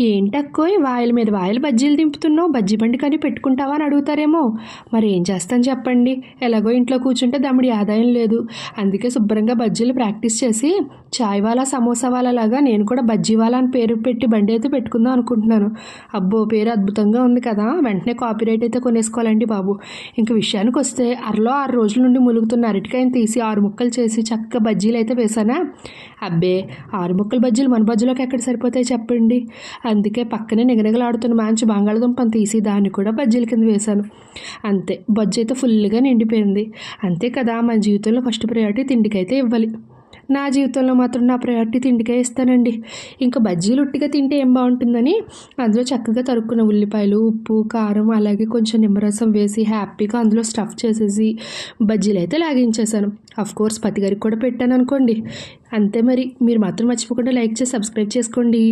ఏంటక్కోయ్ వాయిల మీద వాయిలు బజ్జీలు దింపుతున్నావు, బజ్జీ బండి కానీ పెట్టుకుంటావా అని అడుగుతారేమో. మరి ఏం చేస్తాను చెప్పండి, ఎలాగో ఇంట్లో కూర్చుంటే దమ్ముడి ఆదాయం లేదు. అందుకే శుభ్రంగా బజ్జీలు ప్రాక్టీస్ చేసి చాయ్ వాలా సమోసా వాలా లాగా నేను కూడా బజ్జీ వాలా అని పేరు పెట్టి బండి అయితే పెట్టుకుందాం అనుకుంటున్నాను. అబ్బో, పేరు అద్భుతంగా ఉంది కదా, వెంటనే కాపీరైట్ అయితే కొనేసుకోవాలండి బాబు. ఇంక విషయానికి వస్తే అరలో 6 రోజుల నుండి ములుగుతున్న అరటికాయని తీసి 6 ముక్కలు చేసి చక్కగా బజ్జీలు అయితే వేసానా. అబ్బే, 6 ముక్కల బజ్జీలు మన బజ్జీలోకి ఎక్కడ సరిపోతాయి చెప్పండి. అందుకే పక్కనే నిగనిగలాడుతున్న మంచి బంగాళదుంపను తీసి దాన్ని కూడా బజ్జీల కింద వేశాను. అంతే, బజ్జీ అయితే ఫుల్గా నిండిపోయింది. అంతే కదా, మన జీవితంలో ఫస్ట్ ప్రయారిటీ తిండికైతే ఇవ్వాలి. నా జీవితంలో మాత్రం నా ప్రయారిటీ తిండికే ఇస్తానండి. ఇంకా బజ్జీలు ఉట్టిగా తింటే ఏం బాగుంటుందని అందులో చక్కగా తరుక్కున్న ఉల్లిపాయలు, ఉప్పు, కారం, అలాగే కొంచెం నిమ్మరసం వేసి హ్యాపీగా అందులో స్టఫ్ చేసేసి బజ్జీలు అయితే లాగించేశాను. కోర్స్ పతిగారికి కూడా పెట్టాను అనుకోండి. అంతే మరి, మీరు మాత్రం మర్చిపోకుండా లైక్ చేసి సబ్స్క్రైబ్ చేసుకోండి.